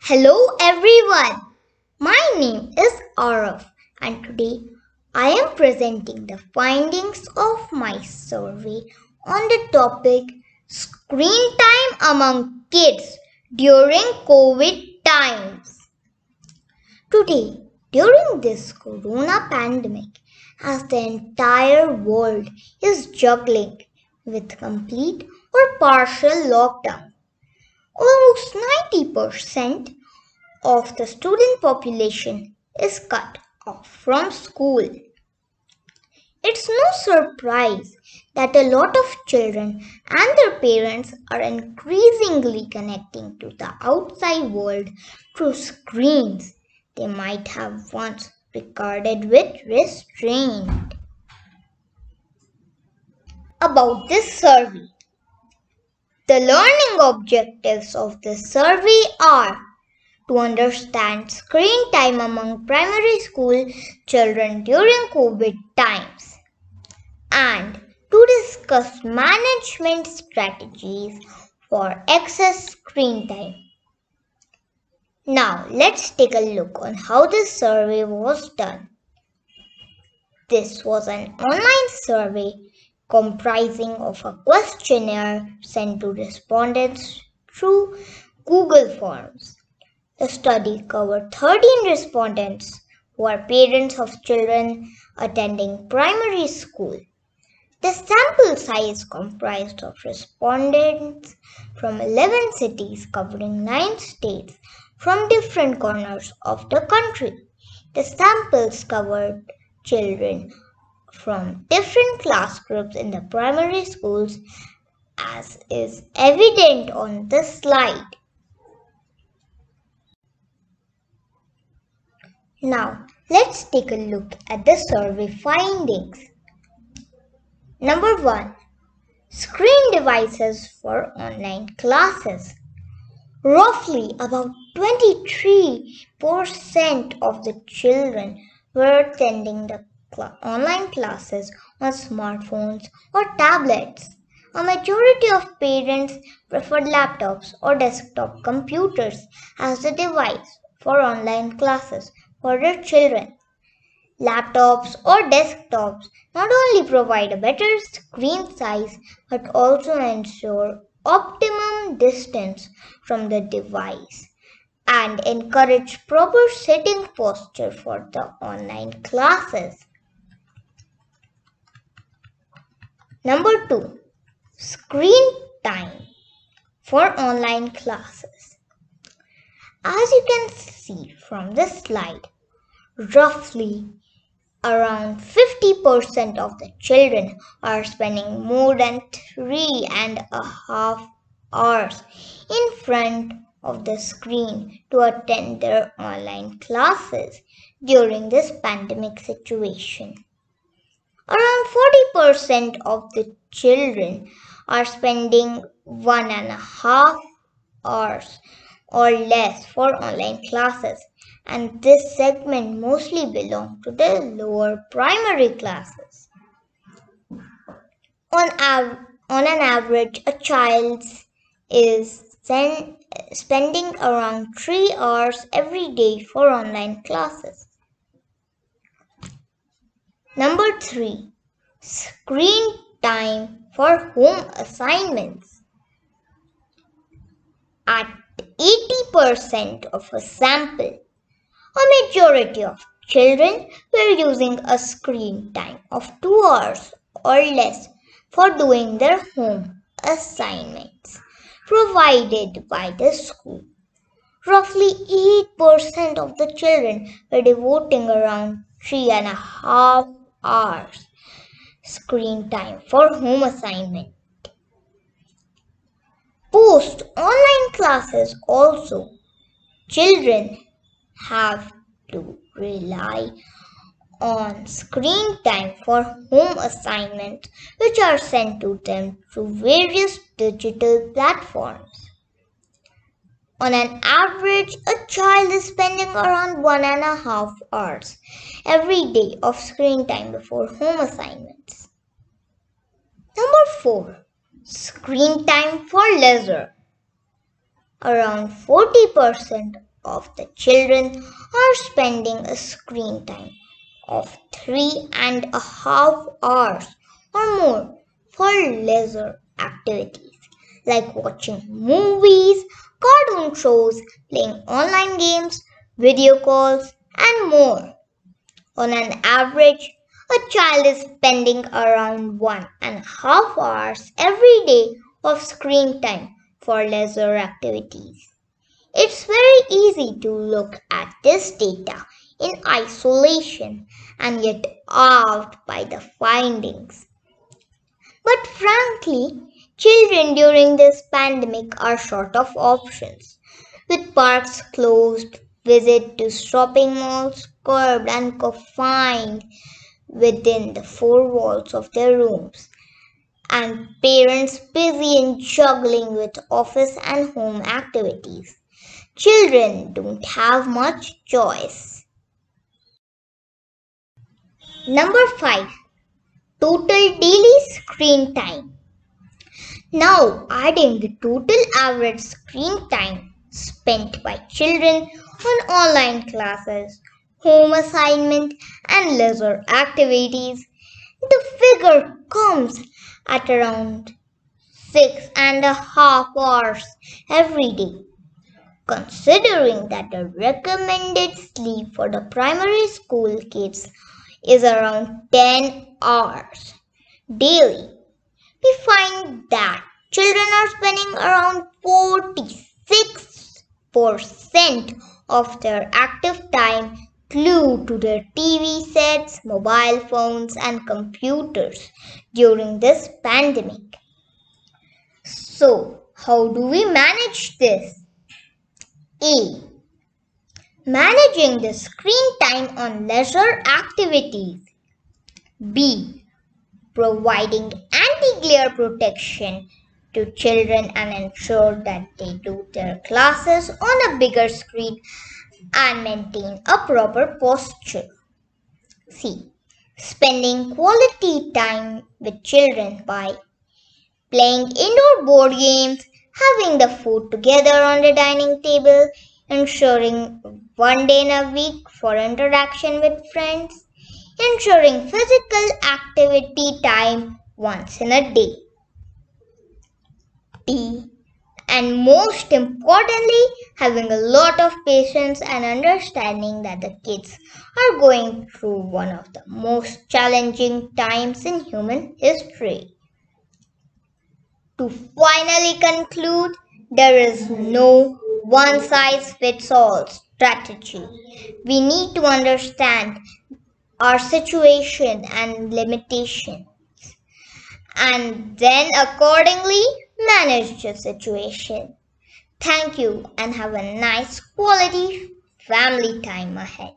Hello everyone, my name is Arav and today I am presenting the findings of my survey on the topic Screen Time Among Kids During COVID Times. Today, during this corona pandemic, as the entire world is juggling with complete or partial lockdown, almost 90% of the student population is cut off from school. It's no surprise that a lot of children and their parents are increasingly connecting to the outside world through screens they might have once regarded with restraint. About this survey, the learning objectives of this survey are to understand screen time among primary school children during COVID times and to discuss management strategies for excess screen time. Now, let's take a look on how this survey was done. This was an online survey comprising of a questionnaire sent to respondents through Google Forms. The study covered 13 respondents who are parents of children attending primary school. The sample size comprised of respondents from 11 cities covering 9 states from different corners of the country. The samples covered children from different class groups in the primary schools, as is evident on the slide. Now, let's take a look at the survey findings. Number 1. Screen devices for online classes. Roughly about 23% of the children were attending the online classes on smartphones or tablets. A majority of parents preferred laptops or desktop computers as the device for online classes for their children. Laptops or desktops not only provide a better screen size but also ensure optimum distance from the device and encourage proper sitting posture for the online classes. Number 2. Screen time for online classes. As you can see from this slide, roughly around 50% of the children are spending more than 3.5 hours in front of the screen to attend their online classes during this pandemic situation. Around 40% of the children are spending 1.5 hours or less for online classes, and this segment mostly belong to the lower primary classes. On an average, a child is spending around 3 hours every day for online classes. Number 3. Screen time for home assignments. At 80% of a sample, a majority of children were using a screen time of 2 hours or less for doing their home assignments provided by the school. Roughly 8% of the children were devoting around 3.5 hours screen time for home assignment. Post online classes also, children have to rely on screen time for home assignments which are sent to them through various digital platforms. On an average, a child is spending around 1.5 hours every day of screen time before home assignments. Number 4. Screen time for leisure. Around 40% of the children are spending a screen time of 3.5 hours or more for leisure activities like watching movies, cartoon shows, playing online games, video calls, and more. On an average, a child is spending around 1.5 hours every day of screen time for leisure activities. It's very easy to look at this data in isolation and get awed by the findings. But frankly, children during this pandemic are short of options. With parks closed, visit to shopping malls curbed and confined within the four walls of their rooms, and parents busy in juggling with office and home activities. Children don't have much choice. Number 5. Total daily screen time. Now adding the total average screen time spent by children on online classes, home assignment and leisure activities, the figure comes at around 6.5 hours every day. Considering that the recommended sleep for the primary school kids is around 10 hours daily, we find that children are spending around 46% of their active time glued to their TV sets, mobile phones, and computers during this pandemic. So, how do we manage this? A. Managing the screen time on leisure activities. B. Providing anti-glare protection to children and ensure that they do their classes on a bigger screen and maintain a proper posture. C. Spending quality time with children by playing indoor board games, having the food together on the dining table, ensuring one day in a week for interaction with friends, ensuring physical activity time once in a day. D. And most importantly, having a lot of patience and understanding that the kids are going through one of the most challenging times in human history. To finally conclude, there is no one size fits all strategy. We need to understand our situation and limitations and then accordingly manage the situation. Thank you and have a nice quality family time ahead.